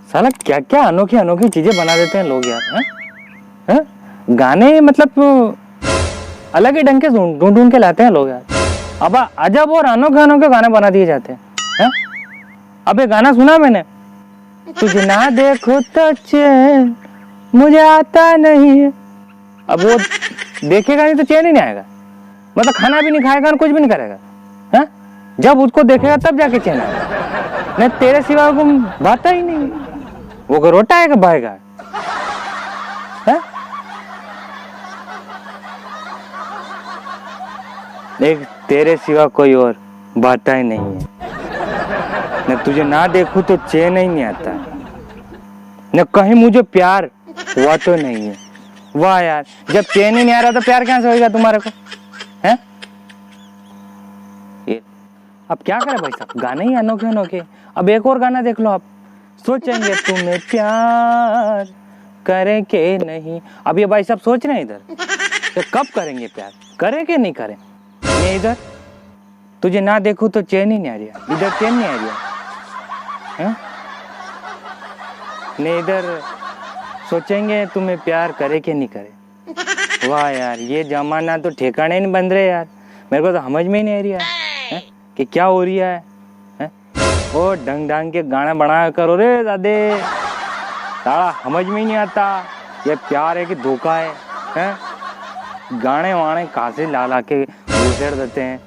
साला क्या क्या अनोखी अनोखी चीजें बना देते हैं लोग यार। हैं? गाने मतलब अलग ही ढंग के ढूंढ ढूंढ के लाते हैं लोग यार। अब अजब और अनोखे अनोखे गाने बना दिए जाते हैं। अब ये गाना सुना मैंने, तुझे ना देखो तो चैन मुझे आता नहीं है। अब वो देखेगा नहीं तो चैन ही नहीं आएगा, मतलब खाना भी नहीं खाएगा और कुछ भी नहीं करेगा। है? जब उसको देखेगा तब जाके चैन आएगा, नहीं तेरे सिवा को भाता ही नहीं। वो को रोटा है कि भाएगा? देख तेरे सिवा कोई और भाता ही नहीं है, न तुझे ना देखूं तो चैन ही नहीं आता, न कहीं मुझे प्यार हुआ तो नहीं है। वाह यार, जब चैन ही नहीं आ रहा तो प्यार कहां से होगा तुम्हारे को? हैं? अब क्या करें भाई साहब, गाने ही अनोखे अनोखे। अब एक और गाना देख लो आप, सोचेंगे तुम्हें प्यार करें के नहीं। अब ये भाई साहब सोच रहे हैं इधर तो कब करेंगे प्यार, करें कि नहीं करें? नहीं इधर तुझे ना देखूं तो चैन ही नहीं आ रहा, इधर चैन नहीं आ रहा। नहीं इधर सोचेंगे तुम्हें प्यार करे कि नहीं करे। वाह यार, ये जमाना तो ठिकाने नहीं बन रहे यार। मेरे को तो समझ में ही नहीं आ रही है कि क्या हो रही है। वो ढंग ढंग के गाना बना करो रे दादे, सारा समझ में ही नहीं आता ये प्यार है कि धोखा है? गाने वाणे कहाँ से ला ला के घुसेड़ देते हैं।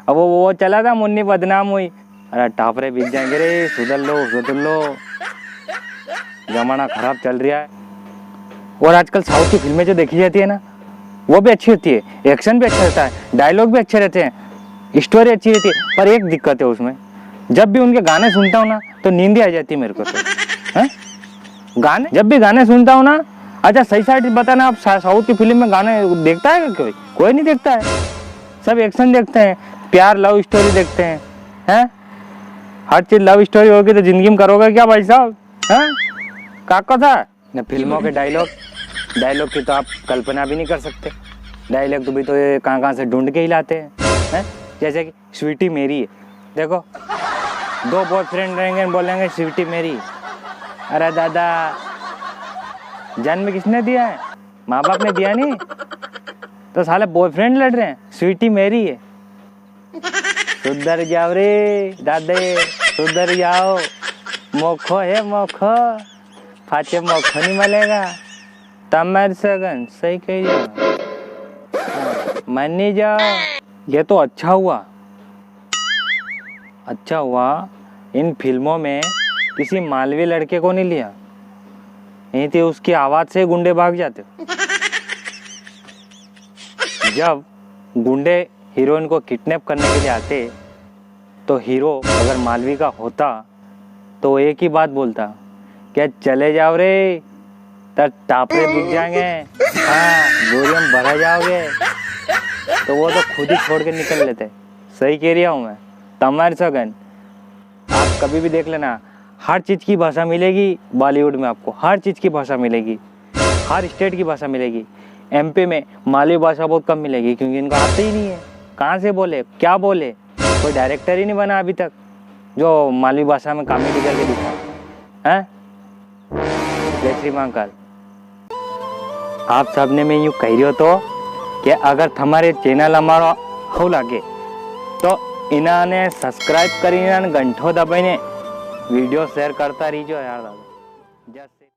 अब वो चला था मुन्नी बदनाम हुई, अरे टापरे बिक जाएंगे रे, सुधर लो, जमाना खराब चल रहा है। और आजकल साउथ की फिल्में जो देखी जाती है ना, वो भी अच्छी होती है, एक्शन भी अच्छा रहता है, डायलॉग भी अच्छे रहते हैं, स्टोरी अच्छी रहती है। पर एक दिक्कत है उसमें, जब भी उनके गाने सुनता हूँ ना तो नींद आ जाती है मेरे को तो। गाने जब भी गाने सुनता हूँ ना, अच्छा सही साइड बताना, आप साउथ की फिल्म में गाने देखता है क्या? कोई नहीं देखता है, सब एक्शन देखते हैं, प्यार लव स्टोरी देखते हैं। हर चीज लव स्टोरी होगी तो जिंदगी में करोगे क्या भाई साहब? काका था न फिल्मों के डायलॉग की तो आप कल्पना भी नहीं कर सकते। डायलॉग तो भी तो ये कहाँ से ढूंढ के ही लाते हैं। जैसे कि स्वीटी मेरी है, देखो दो बॉयफ्रेंड रहेंगे बोलेंगे स्वीटी मेरी। अरे दादा, जन्म किसने दिया है? माँ बाप ने दिया नहीं, तो साले बॉयफ्रेंड लड़ रहे हैं, स्वीटी मेरी है। सुधर जाओ रे दादे, सुधर जाओ, मोखो है मोखो, फाचे मोखो नहीं मिलेगा। तमर सगन सही कही जाओ, मनी जाओ। ये तो अच्छा हुआ इन फिल्मों में किसी मालवी लड़के को नहीं लिया, नहीं तो उसकी आवाज से गुंडे भाग जाते। जब गुंडे हीरोइन को किडनैप करने के लिए आते तो हीरो अगर मालवी का होता तो वो एक ही बात बोलता, क्या चले जाओ रे, तब टापरे बिक जाएंगे, बोरियम भरा जाओगे। तो वो तो खुद ही छोड़ के निकल लेते। सही कह रहा हूँ मैं, तमार सगन। आप कभी भी देख लेना, हर चीज़ की भाषा मिलेगी बॉलीवुड में, आपको हर चीज़ की भाषा मिलेगी, हर स्टेट की भाषा मिलेगी। एमपी में मालवी भाषा बहुत कम मिलेगी, क्योंकि इनको आते ही नहीं है, कहाँ से बोले क्या बोले। कोई डायरेक्टर ही नहीं बना अभी तक जो मालवी भाषा में कॉमेडी करके दिखा है। जय श्री महाकाल। आप सबने मैं यूँ कह रही हो तो कि अगर तुम्हारे चैनल हमारा हो लगे तो इन्होंने सब्सक्राइब करी, घंटो दबाઈને વિડીયો શેર કરતા રહીજો યાર દાદા।